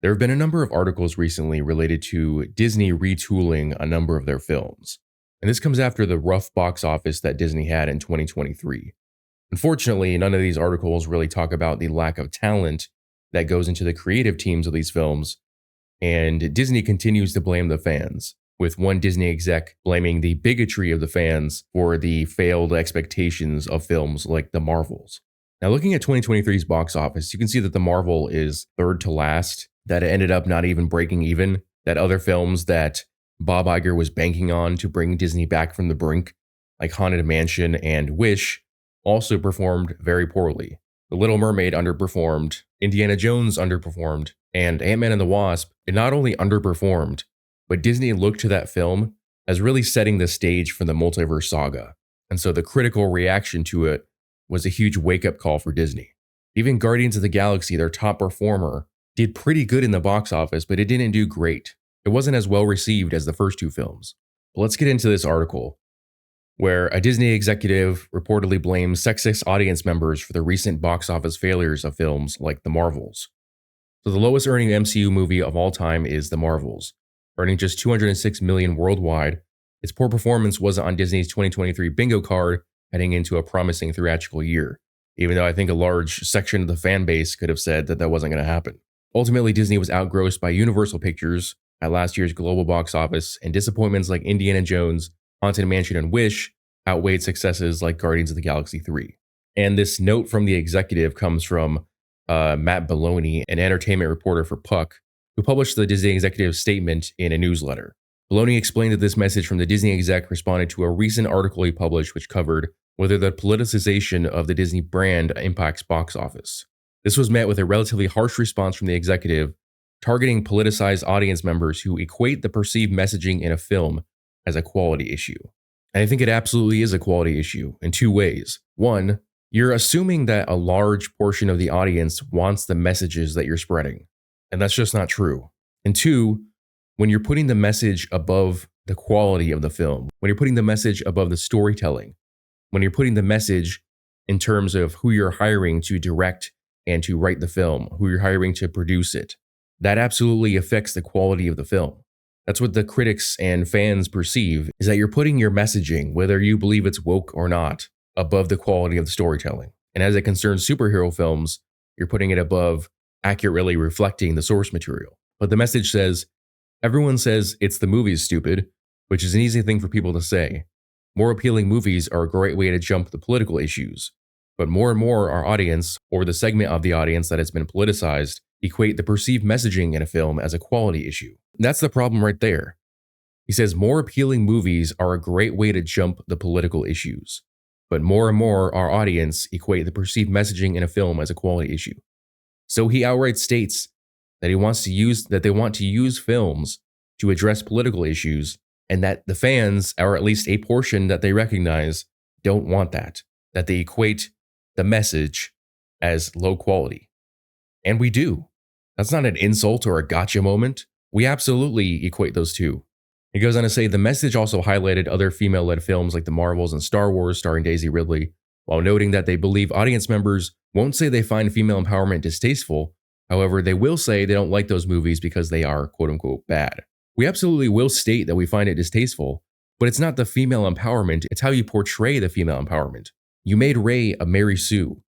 There have been a number of articles recently related to Disney retooling a number of their films. And this comes after the rough box office that Disney had in 2023. Unfortunately, none of these articles really talk about the lack of talent that goes into the creative teams of these films. And Disney continues to blame the fans, with one Disney exec blaming the bigotry of the fans for the failed expectations of films like The Marvels. Now, looking at 2023's box office, you can see that The Marvel is third to last, that it ended up not even breaking even, that other films that Bob Iger was banking on to bring Disney back from the brink, like Haunted Mansion and Wish, also performed very poorly. The Little Mermaid underperformed, Indiana Jones underperformed, and Ant-Man and the Wasp, it not only underperformed, but Disney looked to that film as really setting the stage for the multiverse saga. And so the critical reaction to it was a huge wake-up call for Disney. Even Guardians of the Galaxy, their top performer, did pretty good in the box office, but it didn't do great. It wasn't as well received as the first two films. But let's get into this article, where a Disney executive reportedly blames sexist audience members for the recent box office failures of films like The Marvels. So the lowest earning MCU movie of all time is The Marvels, earning just $206 million worldwide. Its poor performance wasn't on Disney's 2023 bingo card heading into a promising theatrical year, even though I think a large section of the fan base could have said that that wasn't going to happen. Ultimately, Disney was outgrossed by Universal Pictures at last year's global box office, and disappointments like Indiana Jones, Haunted Mansion, and Wish outweighed successes like Guardians of the Galaxy 3. And this note from the executive comes from Matt Belloni, an entertainment reporter for Puck, who published the Disney executive's statement in a newsletter. Belloni explained that this message from the Disney exec responded to a recent article he published which covered whether the politicization of the Disney brand impacts box office. This was met with a relatively harsh response from the executive, targeting politicized audience members who equate the perceived messaging in a film as a quality issue. And I think it absolutely is a quality issue in two ways. One, you're assuming that a large portion of the audience wants the messages that you're spreading, and that's just not true. And two, when you're putting the message above the quality of the film, when you're putting the message above the storytelling, when you're putting the message in terms of who you're hiring to direct and to write the film, who you're hiring to produce it, that absolutely affects the quality of the film. That's what the critics and fans perceive, is that you're putting your messaging, whether you believe it's woke or not, above the quality of the storytelling. And as it concerns superhero films, you're putting it above accurately reflecting the source material. But the message says, everyone says it's the movie's stupid, which is an easy thing for people to say. More appealing movies are a great way to jump the political issues. But more and more our audience, or the segment of the audience that has been politicized, equate the perceived messaging in a film as a quality issue. That's the problem right there. He says more appealing movies are a great way to jump the political issues. But more and more our audience equate the perceived messaging in a film as a quality issue. So he outright states that they want to use films to address political issues, and that the fans, or at least a portion that they recognize, don't want that they equate the message as low quality. And we do. That's not an insult or a gotcha moment. We absolutely equate those two. He goes on to say the message also highlighted other female-led films like The Marvels and Star Wars starring Daisy Ridley, while noting that they believe audience members won't say they find female empowerment distasteful. However, they will say they don't like those movies because they are quote-unquote bad. We absolutely will state that we find it distasteful, but it's not the female empowerment, it's how you portray the female empowerment. You made Rey a Mary Sue.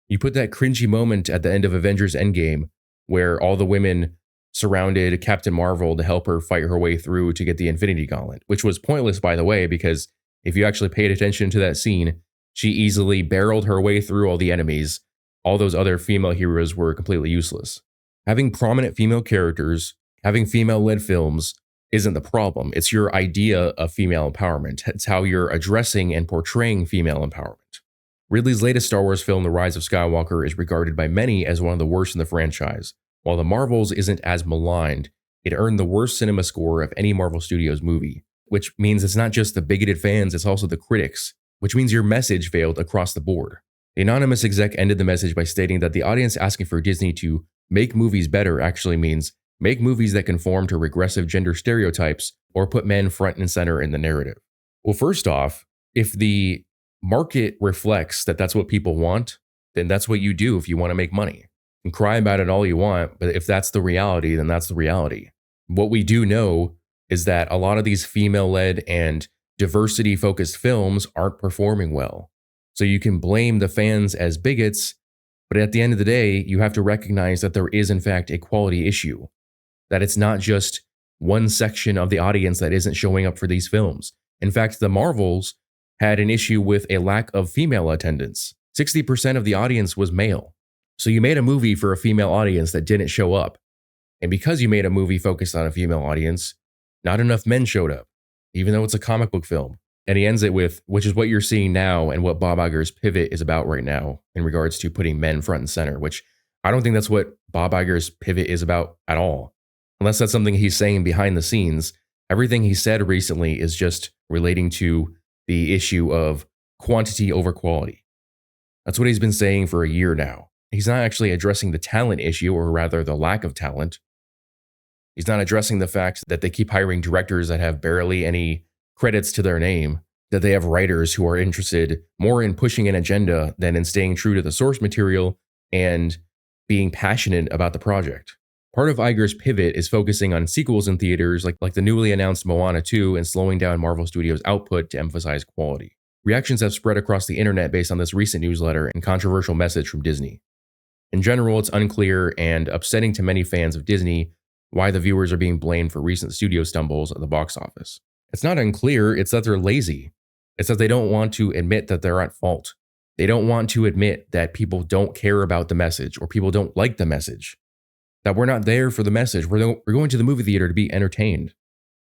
You put that cringy moment at the end of Avengers Endgame where all the women surrounded Captain Marvel to help her fight her way through to get the Infinity Gauntlet, which was pointless, by the way, because if you actually paid attention to that scene, she easily barreled her way through all the enemies. All those other female heroes were completely useless. Having prominent female characters, having female-led films isn't the problem. It's your idea of female empowerment. It's how you're addressing and portraying female empowerment. Ridley's latest Star Wars film, The Rise of Skywalker, is regarded by many as one of the worst in the franchise. While The Marvels isn't as maligned, it earned the worst cinema score of any Marvel Studios movie, which means it's not just the bigoted fans, it's also the critics, which means your message failed across the board. The anonymous exec ended the message by stating that the audience asking for Disney to make movies better actually means make movies that conform to regressive gender stereotypes or put men front and center in the narrative. Well, first off, if the market reflects that that's what people want, then that's what you do if you want to make money. And cry about it all you want, but if that's the reality, then that's the reality. What we do know is that a lot of these female led and diversity focused films aren't performing well. So you can blame the fans as bigots, but at the end of the day, you have to recognize that there is, in fact, a quality issue, that it's not just one section of the audience that isn't showing up for these films. In fact, the Marvels had an issue with a lack of female attendance. 60% of the audience was male. So you made a movie for a female audience that didn't show up. And because you made a movie focused on a female audience, not enough men showed up, even though it's a comic book film. And he ends it with, which is what you're seeing now and what Bob Iger's pivot is about right now in regards to putting men front and center, which I don't think that's what Bob Iger's pivot is about at all. Unless that's something he's saying behind the scenes. Everything he said recently is just relating to the issue of quantity over quality. That's what he's been saying for a year now. He's not actually addressing the talent issue, or rather the lack of talent. He's not addressing the fact that they keep hiring directors that have barely any credits to their name, that they have writers who are interested more in pushing an agenda than in staying true to the source material and being passionate about the project. Part of Iger's pivot is focusing on sequels in theaters like the newly announced Moana 2 and slowing down Marvel Studios' output to emphasize quality. Reactions have spread across the internet based on this recent newsletter and controversial message from Disney. In general, it's unclear and upsetting to many fans of Disney why the viewers are being blamed for recent studio stumbles at the box office. It's not unclear, it's that they're lazy. It's that they don't want to admit that they're at fault. They don't want to admit that people don't care about the message or people don't like the message. That we're not there for the message. We're going to the movie theater to be entertained.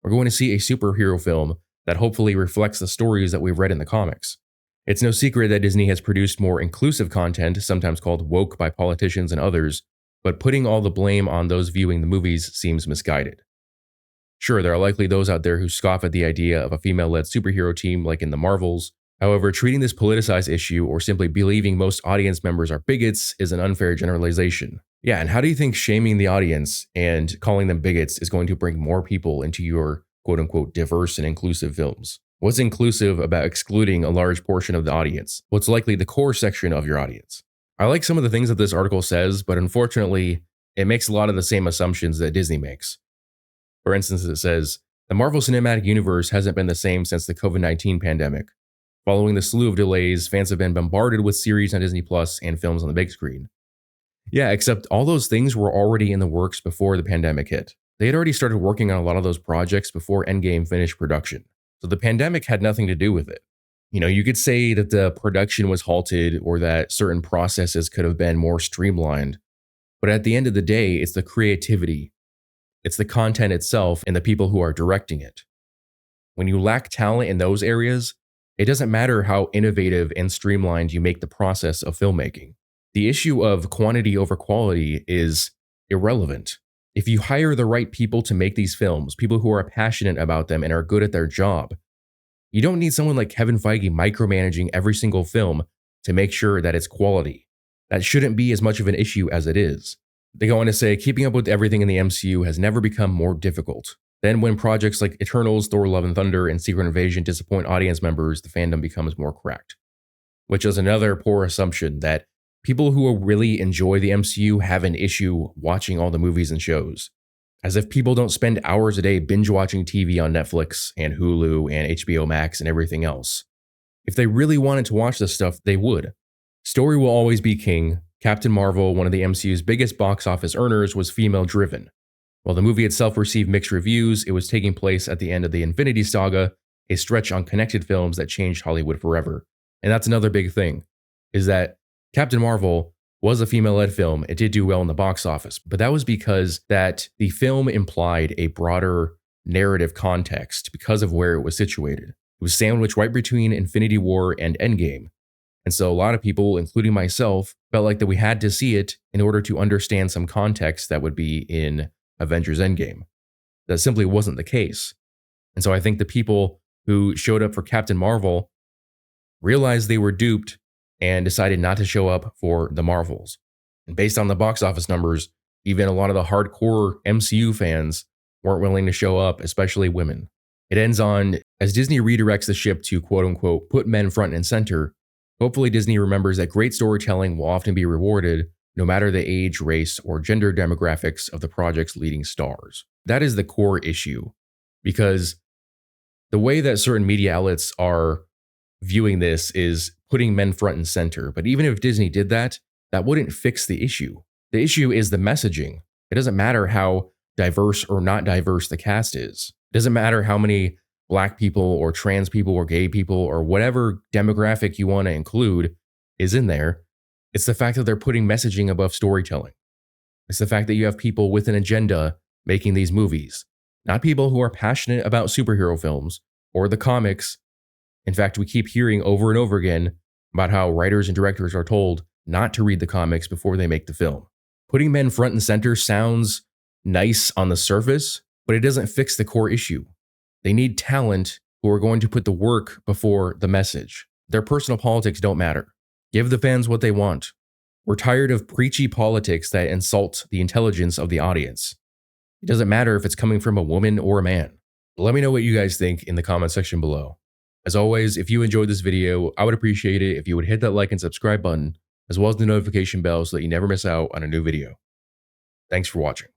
We're going to see a superhero film that hopefully reflects the stories that we've read in the comics. It's no secret that Disney has produced more inclusive content, sometimes called woke by politicians and others, but putting all the blame on those viewing the movies seems misguided. Sure, there are likely those out there who scoff at the idea of a female-led superhero team like in the Marvels. However, treating this politicized issue or simply believing most audience members are bigots is an unfair generalization. Yeah, and how do you think shaming the audience and calling them bigots is going to bring more people into your quote-unquote diverse and inclusive films? What's inclusive about excluding a large portion of the audience? What's likely the core section of your audience? I like some of the things that this article says, but unfortunately, it makes a lot of the same assumptions that Disney makes. For instance, it says, the Marvel Cinematic Universe hasn't been the same since the COVID-19 pandemic. Following the slew of delays, fans have been bombarded with series on Disney Plus and films on the big screen. Yeah, except all those things were already in the works before the pandemic hit. They had already started working on a lot of those projects before Endgame finished production. So the pandemic had nothing to do with it. You know, you could say that the production was halted or that certain processes could have been more streamlined. But at the end of the day, it's the creativity. It's the content itself and the people who are directing it. When you lack talent in those areas, it doesn't matter how innovative and streamlined you make the process of filmmaking. The issue of quantity over quality is irrelevant. If you hire the right people to make these films, people who are passionate about them and are good at their job, you don't need someone like Kevin Feige micromanaging every single film to make sure that it's quality. That shouldn't be as much of an issue as it is. They go on to say, keeping up with everything in the MCU has never become more difficult. Then when projects like Eternals, Thor Love and Thunder, and Secret Invasion disappoint audience members, the fandom becomes more cracked. Which is another poor assumption that people who really enjoy the MCU have an issue watching all the movies and shows. As if people don't spend hours a day binge watching TV on Netflix and Hulu and HBO Max and everything else. If they really wanted to watch this stuff, they would. Story will always be king. Captain Marvel, one of the MCU's biggest box office earners, was female-driven. While the movie itself received mixed reviews, it was taking place at the end of the Infinity Saga, a stretch on connected films that changed Hollywood forever. And that's another big thing, is that Captain Marvel was a female-led film. It did do well in the box office, but that was because that the film implied a broader narrative context because of where it was situated. It was sandwiched right between Infinity War and Endgame. And so a lot of people, including myself, felt like that we had to see it in order to understand some context that would be in Avengers Endgame. That simply wasn't the case. And so I think the people who showed up for Captain Marvel realized they were duped and decided not to show up for the Marvels. And based on the box office numbers, even a lot of the hardcore MCU fans weren't willing to show up, especially women. It ends on, as Disney redirects the ship to quote-unquote put men front and center, hopefully Disney remembers that great storytelling will often be rewarded no matter the age, race, or gender demographics of the project's leading stars. That is the core issue, because the way that certain media outlets are viewing this is putting men front and center. But even if Disney did that, that wouldn't fix the issue. The issue is the messaging. It doesn't matter how diverse or not diverse the cast is. It doesn't matter how many Black people or trans people or gay people or whatever demographic you want to include is in there. It's the fact that they're putting messaging above storytelling. It's the fact that you have people with an agenda making these movies, not people who are passionate about superhero films or the comics. In fact, we keep hearing over and over again about how writers and directors are told not to read the comics before they make the film. Putting men front and center sounds nice on the surface, but it doesn't fix the core issue. They need talent who are going to put the work before the message. Their personal politics don't matter. Give the fans what they want. We're tired of preachy politics that insult the intelligence of the audience. It doesn't matter if it's coming from a woman or a man. Let me know what you guys think in the comment section below. As always, if you enjoyed this video, I would appreciate it if you would hit that like and subscribe button, as well as the notification bell so that you never miss out on a new video. Thanks for watching.